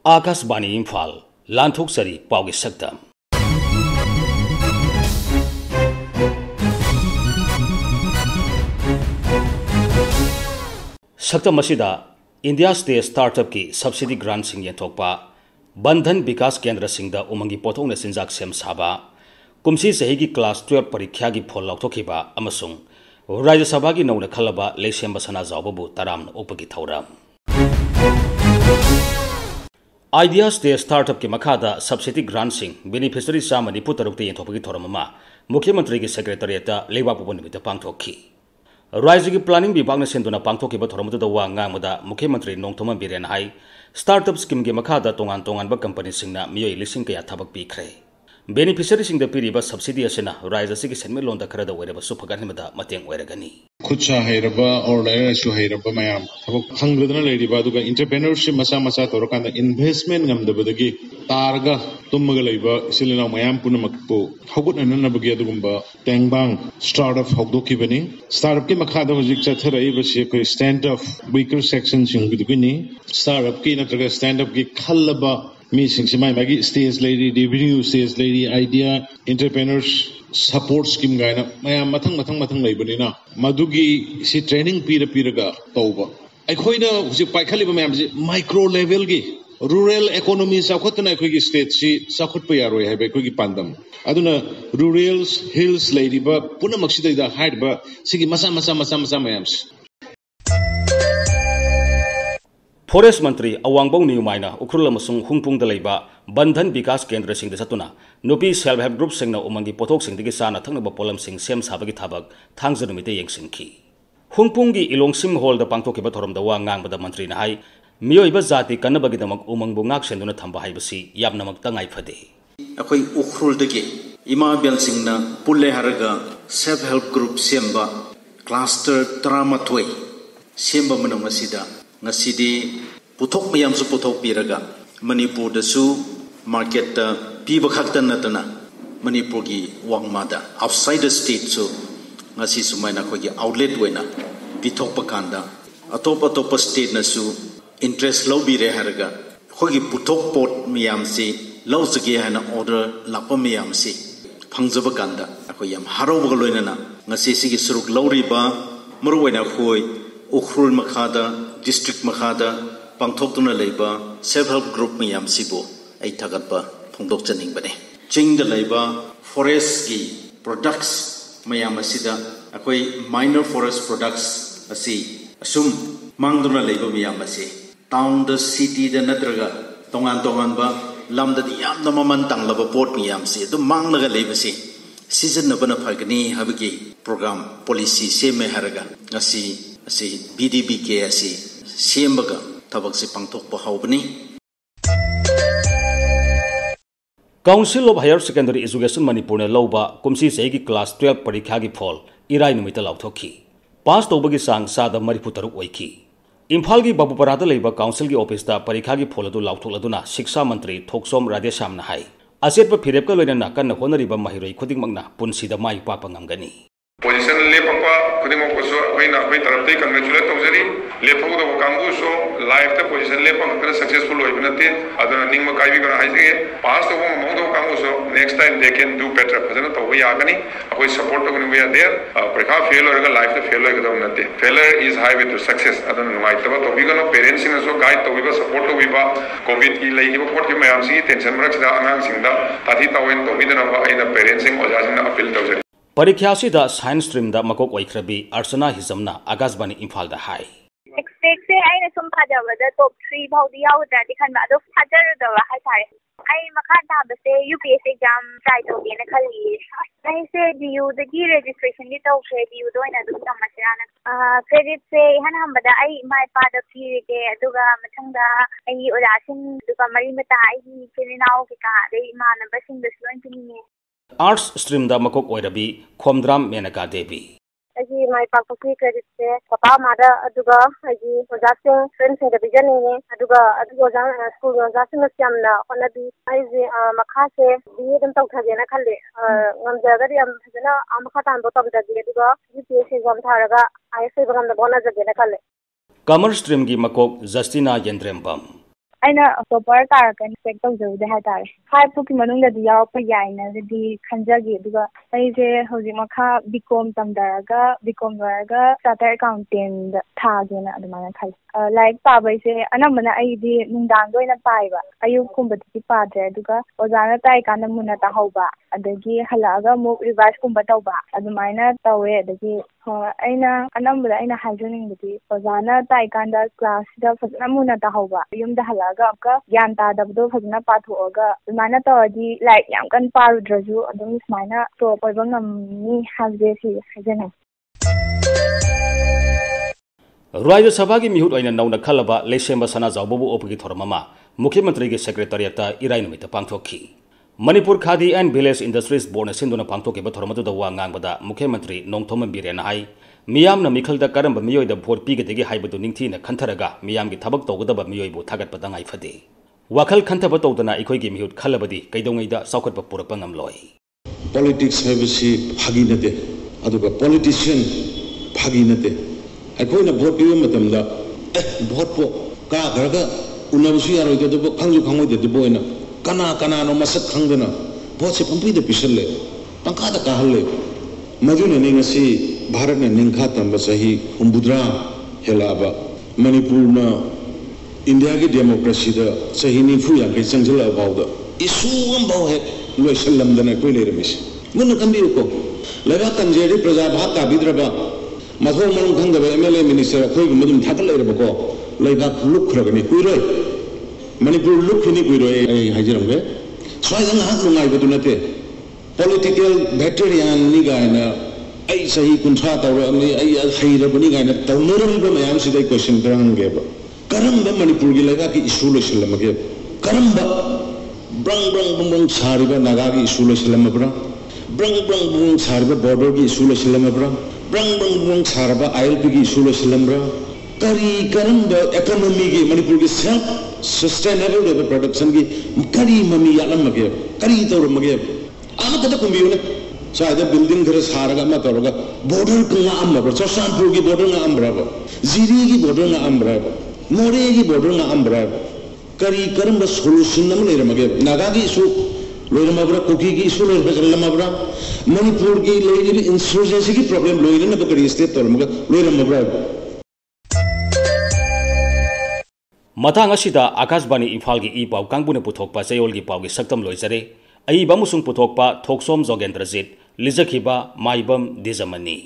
आकाशवाणी इम्फाल लांथोकसरी पाउगी सक्तम सक्तम असिदा इंडिया स्टेट स्टार्टअप की सब्सिडी ग्रांट सिंह यंथोकपा बंधन विकास केंद्र सिंह उमंगी पोथोंग चिंजाक सेम साबा कुमसी सही की क्लास 12 परीक्षा की फोल लौथोखिबा अमसुंग राज्य सभा की नौना खलबा लेसेम बसना जावबु तराम ओपगी थौराम आइडिया स्टेट स्टार्टअप के मखादा subsidy grant Singh beneficiary Chama 93 यंथोपगी थौरम मुख्यमंत्री की सेक्रेटरीट लेबापुब निमित्त पांगथोखी राज्य की प्लानिंग विभाग ने सेंदुना पांगथोखिबा थौरमदुदा वा ngaंगमदा मुख्यमंत्री नोंगथोमा बिरेन हाई स्टार्टअप स्कीम के मखादा तोंगान तोंगानबा कंपनी सिंगना मियोय लिसिंग कया थबक पीखरे बेनिफिशियरी सिंह पीरिबा सब्सिडी असिना राज्य से सेनमेलोंदा खरद ओइरबसु फगनमदा मतेंग ओइरगनी खुदसा हैरबा और लायरसु हैरबा मयाम थबक खंगदना लेरिबा दुगा एंटरप्रेन्योरशिप मसा मसा तोरकांदा इन्वेस्टमेंट ngमदबदगी तारगा तुमगा लेबा सिलिना मयाम पुनमकपो हगुनननबगी अदुगुंबा टेंगबांग स्टार्टअप हगदोखिबनी स्टार्टअप के मखादा हुजिक चथरइबसे कोई स्टैंड अप वीकर सेक्शन सिंगबिदुगनी स्टार्टअप की नत्रगा स्टैंड अप की खलबा मी सिंगसिमाई मागी स्टेज लेडी रेवेन्यू स्टेज लेडी आइडिया एंटरप्रेन्योर्स सपोर्ट स्कीम गायना मयाम मथंग लेबनिना मदुगी सि ट्रेनिंग पीरगा तौबा अखोइना हुजिक पाइखलिबा मयाम जे माइक्रो लेवल की रूरल इकोनॉमी साखोतना अखोइगी स्टेट सि साखोतपा यारोय हाइबे अखोइगी पांदम अदुना रूरल्स हिल्स लेरिबा पुनमक्सिदैदा हाइबा सिगी मसा मयाम फॉरेस्ट मंत्री अवांगबों न्यूमाइना उखरुल हुंगपुंग बंधन विकास केंद्र सिंह सतुना नुपी सेल्फ हेल्प ग्रुप सिंह उमंगी पोथोक सिंह चाना थंगब पोलम सिंह सेम साबगी थबक थांगज नुमिते येंसिंखी हुंगपुंग की इलोंगसिम हॉल पांगथोखिबा थोरमदा वा ngaंगबदा मंत्री हाई मियोइबा जाति कन्नबगिदमक उमंगबु ngaक सेंदुना थंबा हाइबसी याबनमक तंगाई फदे अखोई उखरुलदगी इमा बेल सिंहना पुल्ले हरगा सेल्फ हेल्प ग्रुप सेम्बा क्लस्टर 13 सेम्बा मनम असिदा ngасidi puthok mayam su puthok piraga manipur da su market ta piba khaktan natana manipur gi wangmada outside the state so ngasi sumaina khoi gi outlet wena pithok pakanda atop state na su interest low bi re haraga khoi gi puthok pot mayam si low sage hana order lakpa mayam si phangjaba kanda khoi yam haroba loina na ngasi sigi suruk lawriba maru wena khoi Ukhrul मखादा district मखादा पांथोक्तुना लेबा self help group मयाम सिबो आई थगतबा फोंदोक चनिंगबने चिंग द लेबा फॉरेस्ट की प्रोडक्ट्स मयाम असिदा अखोई माइनर फॉरेस्ट प्रोडक्ट्स असि असुम मांगदुना लेबा मयाम असि टाउन द सिटी द नद्रगा तोंगान बा लमददी यामना ममन तंगलबा पोर्ट मयाम सि दु मांगलगा लेबसि सीजन नबना फगनी हबगी प्रोग्राम पॉलिसी सेमे हरगा असि असी बीडीबी के असी सेमबगा थबक से पांगथोकपा हौबनी council of higher secondary education Manipur ने लौबा कुमसी सही की क्लास 12 परीक्षा की फॉल इराई नुमित लाउथोखी पास तौबगी सांग सादा 43 ओइखी इम्फाल की बाबूपरादा लेबा काउंसिल की ऑफिस ता परीक्षा की फॉल अदु लाउथोलदुना शिक्षा मंत्री थोकचोम राधेश्यामना हाई असेटप फिरेपका लोइना कन्न होनरिबा महिरोई खुदिंगमकना पुनसीदा माई पापा ngamgani पोजीशन लेपा खुदिमोकसो अखोइना अखोइ तरफते कंग्रेचुलेट तौजरी लेफौदब कांगुसो लाइफ ता पोजीशन लेपा खतरा सक्सेसफुल होइबनते अदना निंगम काइबिगना हाइजे पास तौबो मौदो कांगुसो next time they can do better फजना तौबो यागनी अखोइ सपोर्ट तौगनी वी आर देयर परीक्षा फेल होरगा लाइफ ता फेल होइगदो नते failure is highway to success अदना नुमाइतबा तौबिगनो पेरेंट्स सिंग सो गाइड तौबिबा सपोर्ट तौबिबा कोविड की लेगिबा पोर्ट की मयाम सी टेंशन मरकसिदा आंगांग सिंगदा ताथी तावेन तौबिदना आइना पेरेंट्स सिंग ओजासिंग अपील तौजरी परीक्षा साइंस स्ट्रीम दा मकोक ओइख्रबी अर्चना हिजमना आकाशवाणी इम्फाल दा हाई एक्सपेक्ट से आइना सुम थाजबदा टॉप 3 फाउदी यावदादि खनबा अदो थाजरदवा हाय थारे आई मखा थाबसे यूपीएससी एग्जाम ट्राई तोगेना खली आई से डीयू दगी रजिस्ट्रेशन की तौखे डीयू दोइना दु समस्याना क्रेडिट से हन हमबदा आई माय पादा पीरिगे अदुगा मथंगदा आई ओरासिंग दुका मरी मता आई केलिनाओ के का दे मानबसिंग दसलोन पिनिने आर्ट्स स्ट्रीम दा मकोक ओइरबी खोमद्राम मेनका देवी अजी माय पापकी क्रेडिट से पपा मादा अदुगा अजी ओजासिंग फ्रेंड्स इन डिवीजन ने अदुगा ओजा स्कूल ओजासिंग स्यामना ओनबी आइजे मखा से बी दम तौथाजेना खले ngमजगरि am फजना आमखा तानबो तबदगी अदुगा यूपीएससी एग्जाम थारगा आईएससी बगम द बोना जगेना खले कॉमर्स स्ट्रीम की मकोक जस्टिना येंद्रेमबम ꯑꯩꯅ ꯇꯣꯄꯔ ꯇꯥꯔꯛꯀꯅꯤ ꯑꯦꯛꯁꯄꯦꯛ ꯇꯧꯖꯔꯨꯗꯦ ꯍꯥꯏꯇꯥꯔꯦ 5 ꯐꯥꯎꯒꯤ ꯃꯅꯨꯡꯗꯗꯤ ꯌꯥꯎꯔꯛꯄ ꯌꯥꯏꯅꯗꯤ ꯈꯟꯖꯈꯤ ꯑꯗꯨꯒ ꯑꯩꯁꯦ ꯍꯧꯖꯤꯛ ꯃꯈꯥ BCom ꯇꯝꯗꯔꯒ BCom ꯂꯣꯏꯔꯒ ꯆꯥꯔꯇꯔ ꯑꯦꯀꯥꯎꯟꯇꯦꯟꯠ ꯊꯥꯒꯦꯅ ꯑꯗꯨꯃꯥꯏꯅ ꯈꯜꯂꯤ ꯂꯥꯏꯔꯤꯛ ꯄꯥꯕꯩꯁꯦ ꯑꯅꯝꯕꯅ ꯑꯩꯗꯤ ꯅꯨꯡꯗꯥꯡꯗ ꯑꯣꯏꯅ ꯄꯥꯏꯕ ꯑꯌꯨꯛꯀꯨꯝꯕꯗꯗꯤ ꯄꯥꯗ꯭ꯔꯦ ꯑꯗꯨꯒ ꯑꯣꯖꯥꯅ ꯇꯥꯛꯏꯀꯥꯟꯗ ꯃꯨꯟꯅ ꯇꯥꯍꯧꯕ ꯑꯗꯒꯤ ꯍꯜꯂꯛꯑꯒ ꯑꯃꯨꯛ ꯔꯤꯚꯥꯏꯁꯀꯨꯝꯕ ꯇꯧꯕ ꯑꯗꯨꯃꯥꯏꯅ ꯇꯧꯋꯦ ꯑꯗꯒꯤ ꯑꯩꯅ ꯑꯅꯝꯕꯗ ꯑꯩꯅ ꯍꯥꯏꯖꯅꯤꯡꯕꯗꯤ ꯑꯣꯖꯥꯅ ꯇꯥꯛꯏꯀꯥꯟꯗ ꯀ꯭ꯂꯥꯁꯁꯤꯗ ꯐꯖꯅ ꯃꯨꯟꯅ ꯇꯥꯍꯧꯕ ꯌꯨꯝꯗ ꯍꯜꯂꯛꯑꯒ ꯑꯃꯨꯛꯀ ꯒ꯭ꯌꯥꯟ ꯇꯥꯗꯕꯗꯣ ꯐꯖꯅ ꯄꯥꯊꯣꯛꯑꯒ ꯑꯗꯨꯃꯥꯏꯅ ꯇꯧꯔꯗꯤ ꯂꯥꯏꯔꯤꯛ ꯌꯥꯝ ꯀꯟꯅ ꯄꯥꯔꯨꯗ꯭ꯔꯁꯨ ꯑꯗꯨꯝ ꯁꯨꯃꯥꯏꯅ ꯇꯣꯞ ꯑꯣꯏꯕ ꯉꯝꯅꯤ ꯍꯥꯏꯕꯁꯦ ꯁꯤ ꯍꯥꯏꯖꯅꯤꯡꯉꯤ राज्य सभा की मिहुत ओइना नौना खलबा लेसेंबा सनाजावबु ओपगी थोरममा मुख्यमंत्री के सेक्रेटरिएट इराई नुमित पांगथोखी Manipur Khadi and village industries board सिंधुना पांगथोकेबा थोरमदुदा वा ngangbada मुख्यमंत्री नोंथोम बिरेन हाई मियामना मिखलदा करम मियोयदा भोट पीगदेगी हाइबदु निंगथीना खंथरगा मियामगी थबक तौगदबा मियोयबु थागतपदा ngai वखल खंथब तौदना इखोयगी मिहुत खलबदी कैदोंगैदा साउखटबा पुरकपा ngamloi पॉलिटिक्स हैबसी फागी नते अदुगा पॉलिटिशियन फागी नते अखोइना भोट पीबा मतमदा भोट पो का घरगा उनबसु यारोइदबो खंजु खंगोइदबो ओइना कना कना नो मसक खंगना भोट से पंपीद पिसले पंखादा काहले मजुने निंगसी भारत ने निंखा तंब सही हुंबुद्रा हेलाबा मणिपुर ना इंडिया की डेमोक्रेसी दा सही निफु यांगे चंगजला बावदा इशू हम बाव है लोइसलमदना कोइ लेरमिस मुन कंबियो को लगा कंजेरी प्रजा भाग का बिद्रबा मथो मन खंगबा एमएलए मिनिस्टर खोइ गुमदुम थाकल लेरबको लैबा लुखरगनि कुइरोय मणिपुर लुखनि कुइरोय ए हाइजरंगे स्वायदं हाक नुंगाइबदु नते पॉलिटिकल वेटेरियन नि गायना आई सही कुंठा तौरमनि आई हैरबनि गायना तौनरबा मयाम सिदै क्वेश्चन करंगेबा करंबा मणिपुर की लगा की issue लोइसलमगे Karamba brung brung बुंग सारिबा Naga की इशू लोइसलमब्रा ब्रंग ब्रंग बुंग सारिबा बॉर्डर की इशू लोइसलमब्रा ब्रंग ब्रंग बुंग सारिबा आईएलपी की इशू लोइसलमब्रा करी करंबा इकोनॉमी की मणिपुर की सेल्फ सस्टेनेबल लेवल प्रोडक्शन की करी ममी यालमगे करी तौरमगे आमतदा कुंबियोने साइदा बिल्डिंग घर सारगा मा तौरगा बॉर्डर का अम्बरा चौसानपुर की बॉर्डर का अम्बरा जीरी की बॉर्डर का अम्बरा मोरे की बॉर्डर का अम्बरा करी करंबा सोल्यूशन नम लेरमगे नागा की इशू लोइरमब्रा कुकी की इशू लोइरमब्रा मणिपुर की लेजिबि इंसर्जेंसी की प्रॉब्लम लोइरन बकरी स्टेट तौरमगा लोइरमब्रा मथांग असिदा आकाशवाणी इम्फाल की ई पाव कांगबुने पुथोकपा चयोल की पाव की सक्तम लोइजरे अईबा मुसुंग पुथोकपा थोकसोम जोगेंद्रजीत लिजखिबा माइबम दिजमनी।